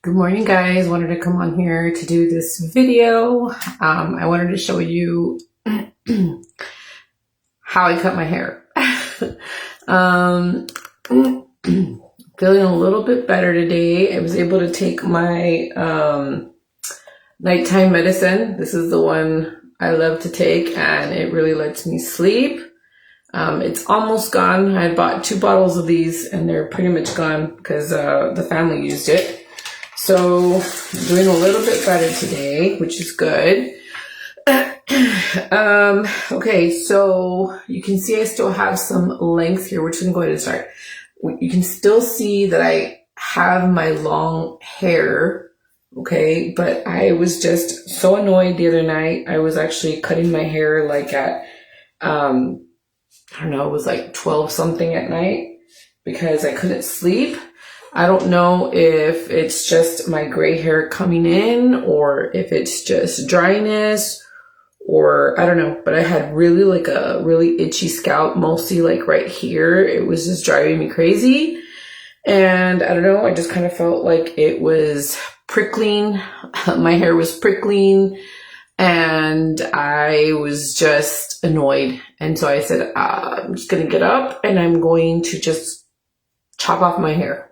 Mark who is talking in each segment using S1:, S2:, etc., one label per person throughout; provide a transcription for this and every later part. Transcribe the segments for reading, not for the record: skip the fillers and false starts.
S1: Good morning, guys. Wanted to come on here to do this video. I wanted to show you how I cut my hair. Feeling a little bit better today. I was able to take my nighttime medicine. This is the one I love to take, and it really lets me sleep. It's almost gone. I bought 2 bottles of these, and they're pretty much gone because the family used it. So I'm doing a little bit better today, which is good. Okay, so you can see I still have some length here. We're just gonna go ahead and start. You can still see that I have my long hair, okay? But I was just so annoyed the other night. I was actually cutting my hair like at, I don't know, it was like 12 something at night because I couldn't sleep. I don't know if it's just my gray hair coming in or if it's just dryness or I don't know, but I had really like a really itchy scalp, mostly like right here. It was just driving me crazy. And I don't know, I just kind of felt like it was prickling. My hair was prickling and I was just annoyed. And so I said, I'm just going to get up and I'm going to just chop off my hair.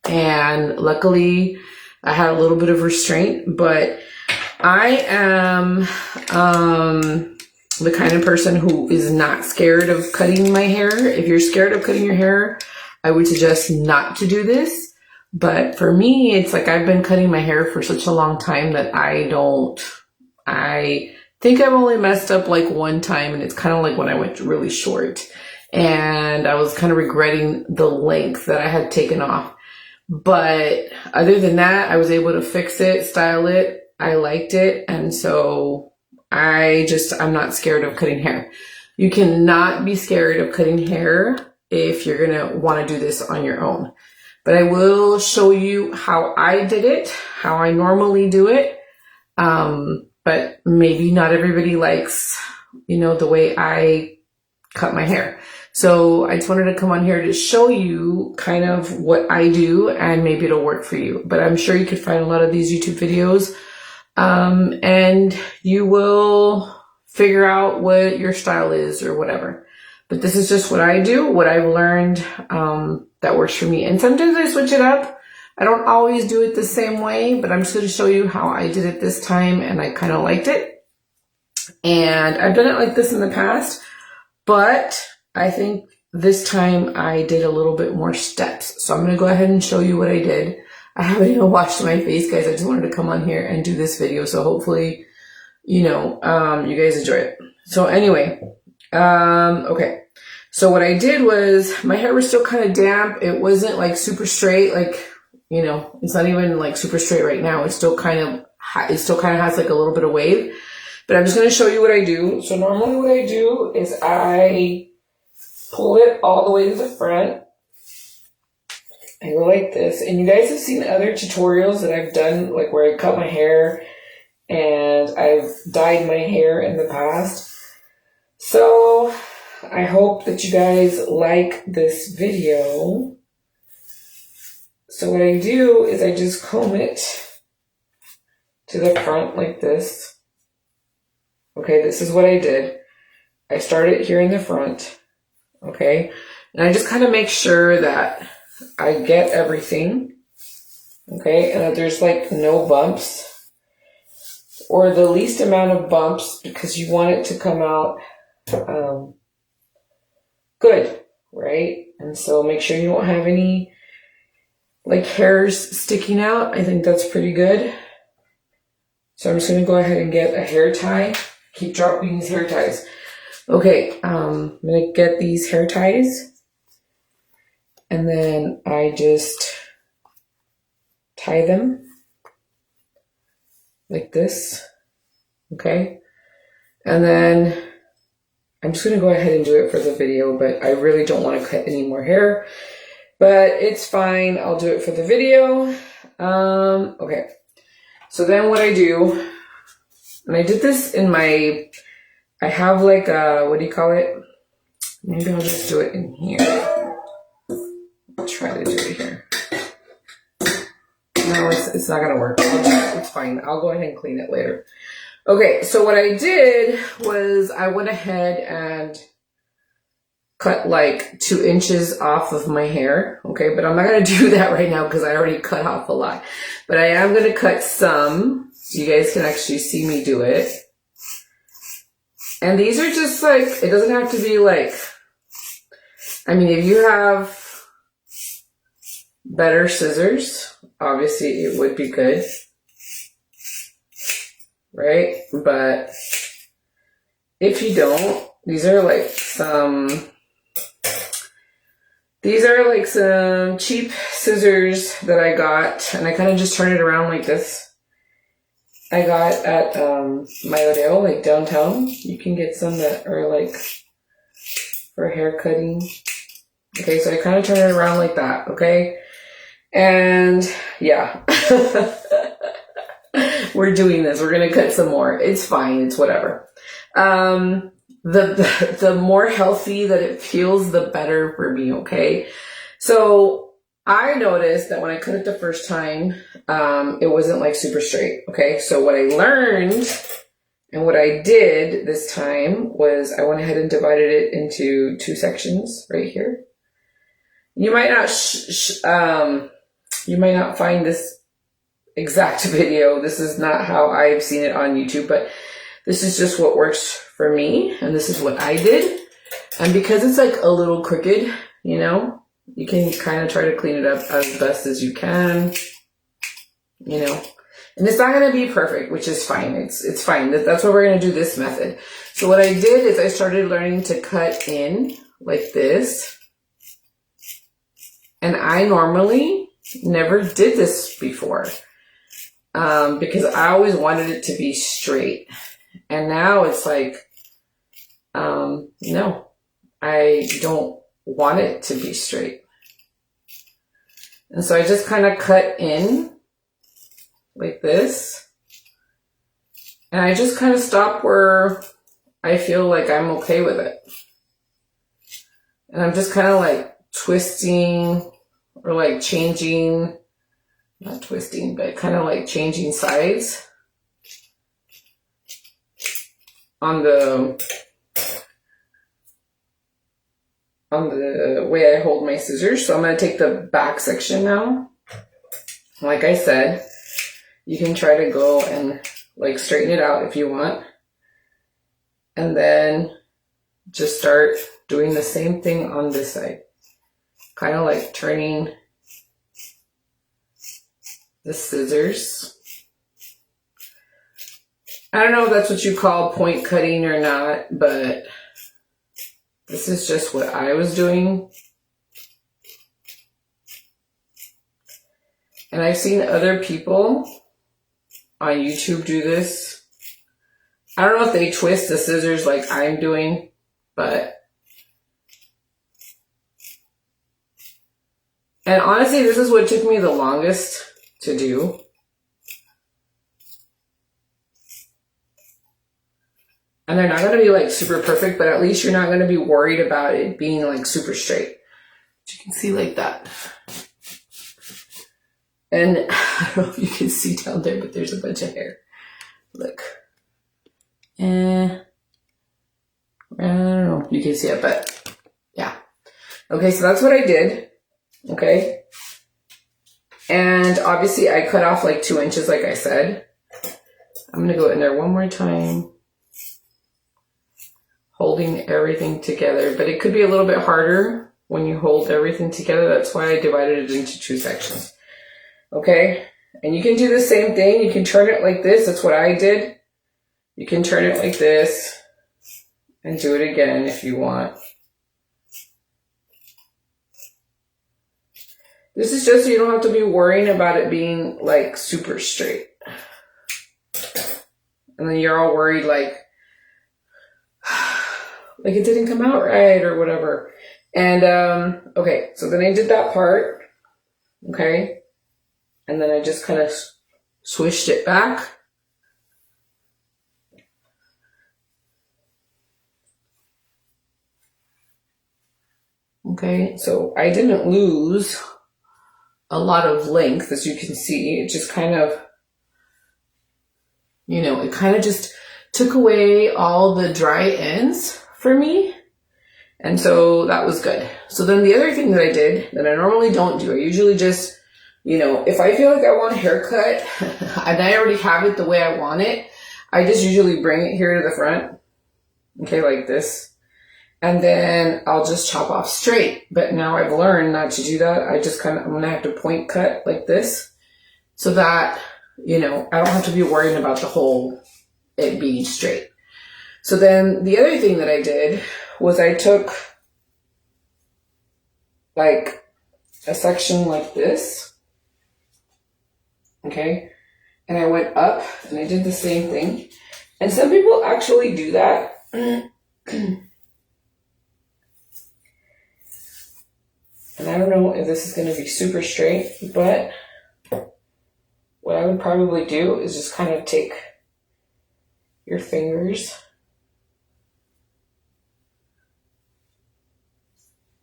S1: And luckily I had a little bit of restraint, but I am the kind of person who is not scared of cutting my hair. If you're scared of cutting your hair, I would suggest not to do this. But for me, it's like I've been cutting my hair for such a long time that I think I've only messed up like one time, and it's kind of like when I went really short and I was kind of regretting the length that I had taken off. But other than that, I was able to fix it, style it. I liked it. And so I'm not scared of cutting hair. You cannot be scared of cutting hair if you're going to want to do this on your own. But I will show you how I did it, how I normally do it. But maybe not everybody likes, the way I cut my hair. So I just wanted to come on here to show you kind of what I do, and maybe it'll work for you. But I'm sure you could find a lot of these YouTube videos, and you will figure out what your style is or whatever. But this is just what I do, what I've learned that works for me. And sometimes I switch it up. I don't always do it the same way, but I'm just going to show you how I did it this time, and I kind of liked it. And I've done it like this in the past, but I think this time I did a little bit more steps. So I'm going to go ahead and show you what I did. I haven't even washed my face, guys. I just wanted to come on here and do this video. So hopefully, you guys enjoy it. So anyway, okay. So what I did was my hair was still kind of damp. It wasn't like super straight. Like, it's not even like super straight right now. It still kind of has like a little bit of wave. But I'm just going to show you what I do. So normally what I do is I pull it all the way to the front. I go like this. And you guys have seen other tutorials that I've done, like where I cut my hair and I've dyed my hair in the past. So I hope that you guys like this video. So what I do is I just comb it to the front like this. Okay, this is what I did. I started here in the front. Okay, and I just kind of make sure that I get everything, okay, and that there's like no bumps or the least amount of bumps because you want it to come out good, right? And so make sure you don't have any like hairs sticking out. I think that's pretty good. So I'm just going to go ahead and get a hair tie. Keep dropping these hair ties. Okay, I'm going to get these hair ties, and then I just tie them like this, okay? And then I'm just going to go ahead and do it for the video, but I really don't want to cut any more hair, but it's fine. I'll do it for the video. Okay, so then what I do, and I did this in I have like a, what do you call it? Maybe I'll just do it in here. I'll try to do it here. No, it's not gonna work. It's fine. I'll go ahead and clean it later. Okay, so what I did was I went ahead and cut like 2 inches off of my hair. Okay, but I'm not gonna do that right now because I already cut off a lot. But I am gonna cut some so you guys can actually see me do it. And these are just like, it doesn't have to be like, I mean, if you have better scissors, obviously it would be good, right? But if you don't, these are like some cheap scissors that I got, and I kind of just turn it around like this. I got at Mayoreo, like downtown. You can get some that are like for hair cutting. Okay, so I kind of turn it around like that, okay? And yeah, we're doing this. We're gonna cut some more. It's fine. It's whatever. The more healthy that it feels, the better for me. Okay, so I noticed that when I cut it the first time, it wasn't like super straight. Okay, so what I learned and what I did this time was I went ahead and divided it into 2 sections right here. You might not you might not find this exact video. This is not how I've seen it on YouTube, but this is just what works for me, and this is what I did. And because it's like a little crooked, you know, you can kind of try to clean it up as best as you can, you know. And it's not going to be perfect, which is fine. It's fine. That's why we're going to do this method. So what I did is I started learning to cut in like this. And I normally never did this before because I always wanted it to be straight. And now it's like, no, I don't want it to be straight. And so I just kind of cut in like this. And I just kind of stop where I feel like I'm okay with it. And I'm just kind of like twisting or like changing, not twisting, but kind of like changing sides on the way I hold my scissors. So I'm going to take the back section now. Like I said, you can try to go and like straighten it out if you want. And then just start doing the same thing on this side. Kind of like turning the scissors. I don't know if that's what you call point cutting or not, but this is just what I was doing. And I've seen other people on YouTube do this. I don't know if they twist the scissors like I'm doing, but and honestly, this is what took me the longest to do. And they're not going to be like super perfect, but at least you're not going to be worried about it being like super straight. But you can see like that. And I don't know if you can see down there, but there's a bunch of hair. Look. I don't know if you can see it, but yeah. Okay, so that's what I did. Okay. And obviously I cut off like 2 inches, like I said. I'm going to go in there one more time, holding everything together, but it could be a little bit harder when you hold everything together. That's why I divided it into 2 sections. Okay. And you can do the same thing. You can turn it like this. That's what I did. You can turn it like this and do it again if you want. This is just so you don't have to be worrying about it being like super straight. And then you're all worried like it didn't come out right or whatever. And okay, so then I did that part. Okay. And then I just kind of swished it back. Okay, so I didn't lose a lot of length, as you can see. It just kind of, it kind of just took away all the dry ends for me. And so that was good. So then the other thing that I did that I normally don't do, I usually just, if I feel like I want a haircut and I already have it the way I want it, I just usually bring it here to the front. Okay, like this. And then I'll just chop off straight. But now I've learned not to do that. I'm going to have to point cut like this so that, I don't have to be worrying about it being straight. So then the other thing that I did was I took like a section like this, okay, and I went up and I did the same thing. And some people actually do that. And I don't know if this is going to be super straight, but what I would probably do is just kind of take your fingers,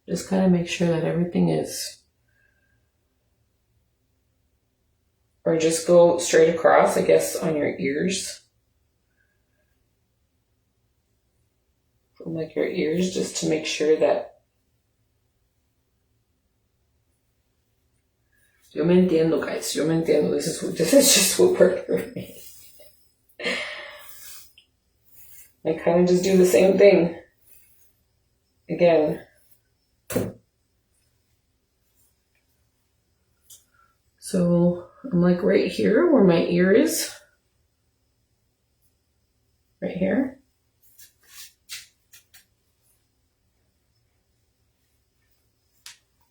S1: just kind of make sure that everything is, or just go straight across, I guess, on your ears. From like your ears, just to make sure that. Yo me entiendo, guys. Yo me entiendo. This is just what worked for me. I kind of just do the same thing again. So I'm like right here where my ear is. Right here.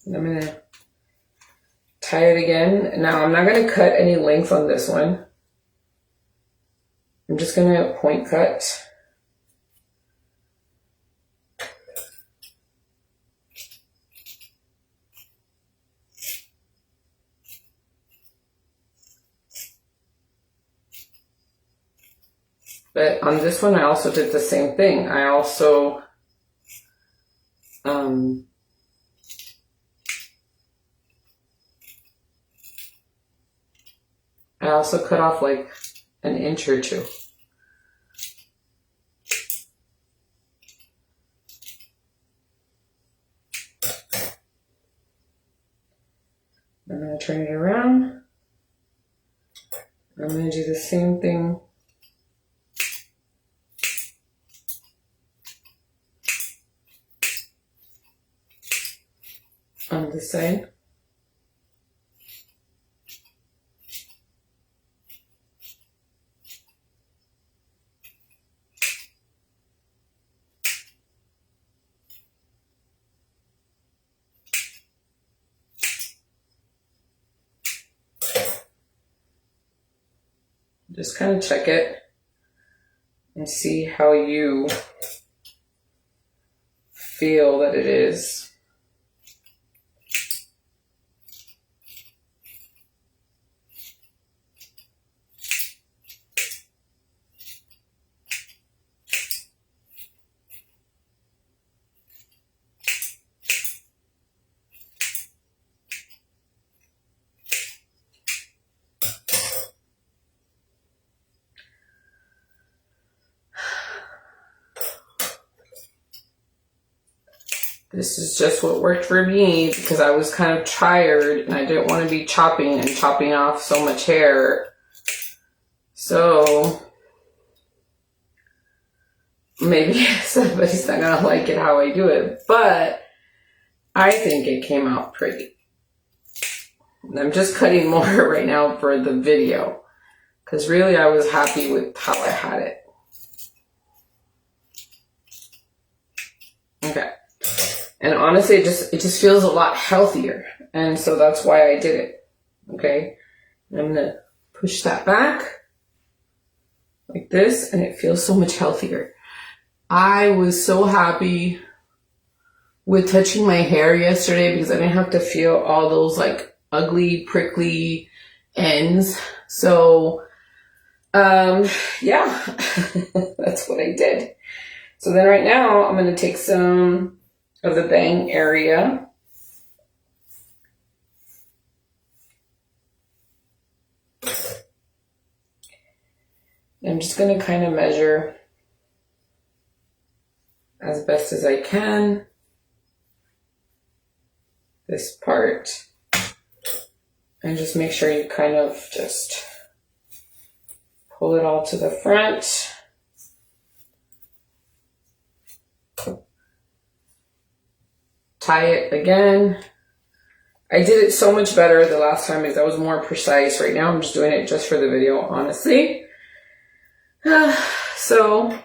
S1: And I'm going to tie it again. Now I'm not going to cut any length on this one. I'm just going to point cut. But on this one, I also did the same thing. I also cut off like an inch or two. I'm going to turn it around. I'm going to do the same thing on this side. Just kind of check it and see how you feel that it is. This is just what worked for me because I was kind of tired and I didn't want to be chopping off so much hair. So maybe somebody's not going to like it how I do it, but I think it came out pretty. And I'm just cutting more right now for the video because really I was happy with how I had it. Okay. And honestly, it just feels a lot healthier. And so that's why I did it. Okay. And I'm going to push that back like this, and it feels so much healthier. I was so happy with touching my hair yesterday because I didn't have to feel all those like ugly, prickly ends. So, yeah, that's what I did. So then right now I'm going to take some of the bang area I'm just going to kind of measure as best as I can this part, and just make sure you kind of just pull it all to the front. Tie it again. I did it so much better the last time because I was more precise. Right now I'm just doing it just for the video, honestly. So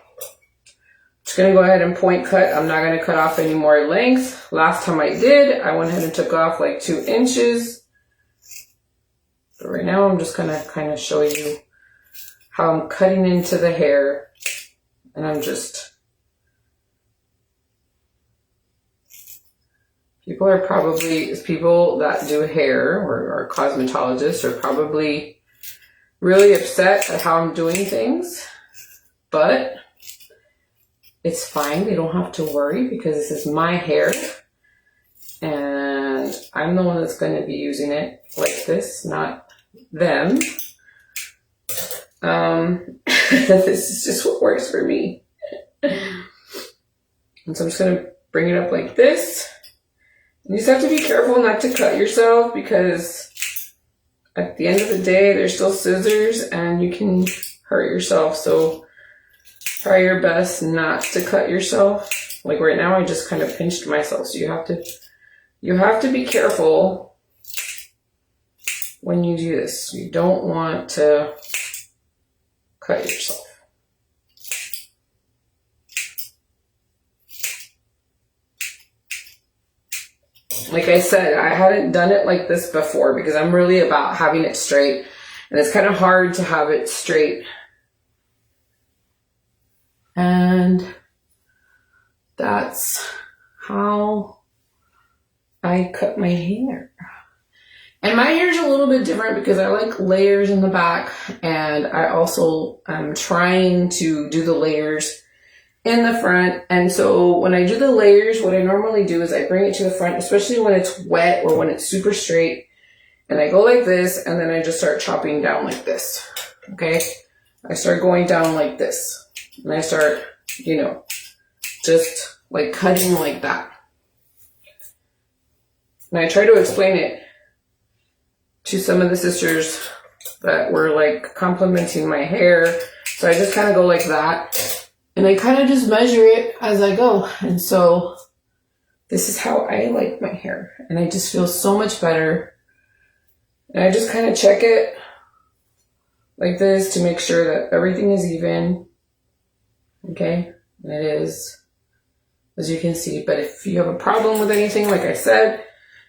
S1: just gonna go ahead and point cut. I'm not gonna cut off any more length. Last time I did, I went ahead and took off like 2 inches. But right now I'm just gonna kind of show you how I'm cutting into the hair. And I'm just, people that do hair or cosmetologists are probably really upset at how I'm doing things, but it's fine. They don't have to worry because this is my hair and I'm the one that's going to be using it like this, not them. This is just what works for me. And so I'm just going to bring it up like this. You just have to be careful not to cut yourself because at the end of the day, there's still scissors and you can hurt yourself. So try your best not to cut yourself. Like right now, I just kind of pinched myself. So you have to be careful when you do this. You don't want to cut yourself. Like I said, I hadn't done it like this before because I'm really about having it straight. And it's kind of hard to have it straight. And that's how I cut my hair. And my hair is a little bit different because I like layers in the back. And I also am trying to do the layers in the front. And so when I do the layers, what I normally do is I bring it to the front, especially when it's wet or when it's super straight. And I go like this, and then I just start chopping down like this. Okay? I start going down like this. And I start, just like cutting like that. And I try to explain it to some of the sisters that were like complimenting my hair. So I just kind of go like that. And I kind of just measure it as I go. And so this is how I like my hair. And I just feel so much better. And I just kind of check it like this to make sure that everything is even. Okay? And it is, as you can see. But if you have a problem with anything, like I said,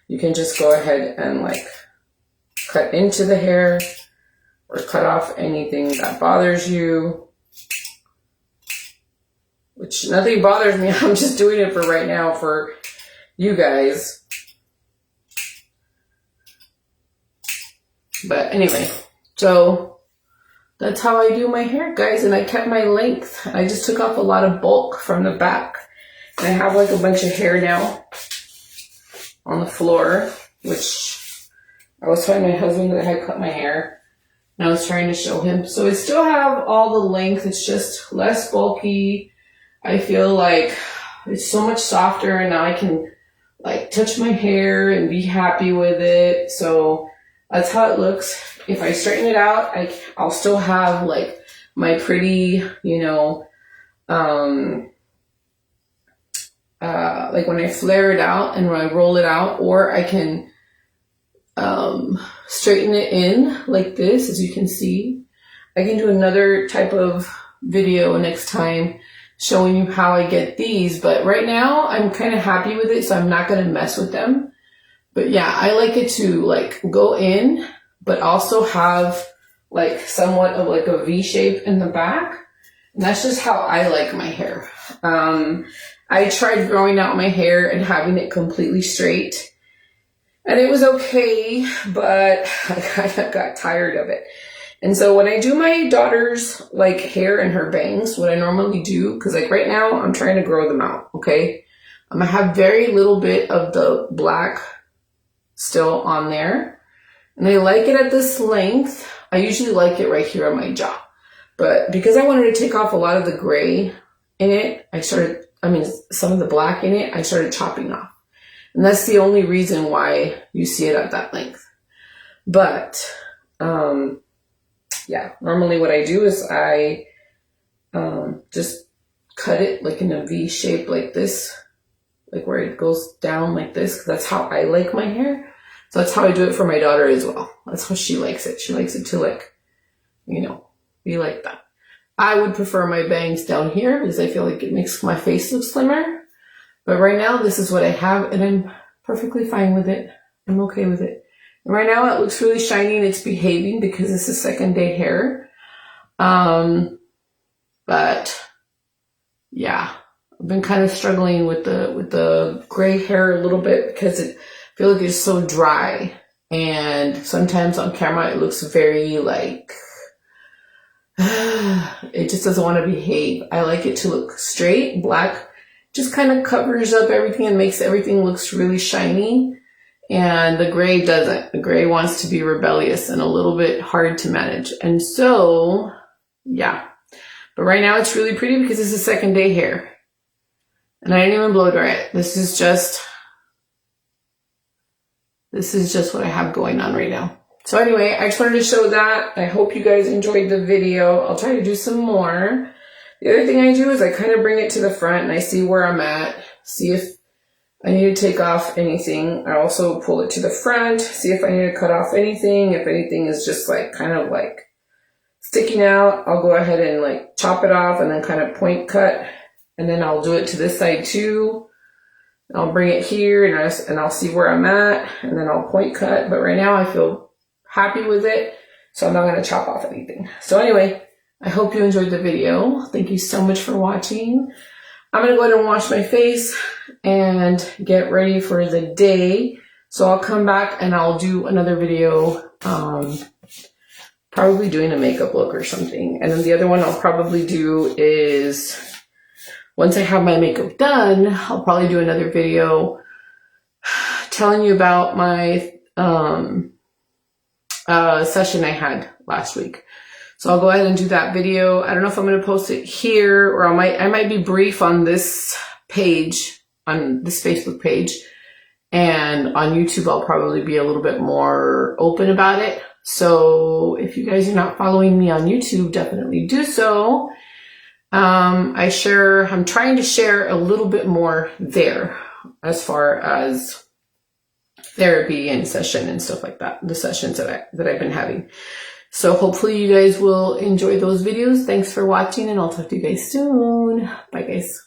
S1: you can just go ahead and like cut into the hair or cut off anything that bothers you. Which nothing bothers me. I'm just doing it for right now for you guys. But anyway, so that's how I do my hair, guys. And I kept my length. I just took off a lot of bulk from the back. And I have like a bunch of hair now on the floor, which I was telling my husband that I had cut my hair. And I was trying to show him. So I still have all the length. It's just less bulky. I feel like it's so much softer and now I can like touch my hair and be happy with it. So that's how it looks. If I straighten it out, I'll still have like my pretty, like when I flare it out and when I roll it out, or I can straighten it in like this, as you can see. I can do another type of video next time showing you how I get these, but right now I'm kind of happy with it, so I'm not going to mess with them. But yeah, I like it to like go in, but also have like somewhat of like a V shape in the back. And that's just how I like my hair. I tried growing out my hair and having it completely straight, and it was okay, but I kind of got tired of it. And so when I do my daughter's like hair and her bangs, what I normally do, because like right now I'm trying to grow them out, okay? I'm gonna have very little bit of the black still on there. And I like it at this length. I usually like it right here on my jaw. But because I wanted to take off a lot of the gray in it, some of the black in it, I started chopping off. And that's the only reason why you see it at that length. But, yeah, normally what I do is I just cut it like in a V shape like this, like where it goes down like this, because that's how I like my hair. So that's how I do it for my daughter as well. That's how she likes it. She likes it to like, you know, be like that. I would prefer my bangs down here because I feel like it makes my face look slimmer. But right now, this is what I have, and I'm perfectly fine with it. I'm okay with it. And right now, it looks really shiny, and it's behaving because it's a second day hair. But yeah, I've been kind of struggling with the gray hair a little bit because I feel like it's so dry, and sometimes on camera it looks very like it just doesn't want to behave. I like it to look straight. Black just kind of covers up everything and makes everything looks really shiny. And the gray doesn't. The gray wants to be rebellious and a little bit hard to manage. And so, yeah. But right now it's really pretty because it's a second day hair. And I didn't even blow dry it. This is just what I have going on right now. So anyway, I just wanted to show that. I hope you guys enjoyed the video. I'll try to do some more. The other thing I do is I kind of bring it to the front and I see where I'm at, see if I need to take off anything. I also pull it to the front, see if I need to cut off anything. If anything is just like kind of like sticking out, I'll go ahead and like chop it off and then kind of point cut. And then I'll do it to this side too. I'll bring it here and I'll see where I'm at and then I'll point cut. But right now I feel happy with it, so I'm not going to chop off anything. So anyway, I hope you enjoyed the video. Thank you so much for watching. I'm going to go ahead and wash my face and get ready for the day. So I'll come back and I'll do another video, probably doing a makeup look or something. And then the other one I'll probably do is, once I have my makeup done, I'll probably do another video telling you about my session I had last week. So I'll go ahead and do that video. I don't know if I'm going to post it here, or I might be brief on this page, on this Facebook page, and on YouTube I'll probably be a little bit more open about it. So if you guys are not following me on YouTube, definitely do so. I'm trying to share a little bit more there as far as therapy and session and stuff like that, the sessions that I've been having. So hopefully you guys will enjoy those videos. Thanks for watching, and I'll talk to you guys soon. Bye guys.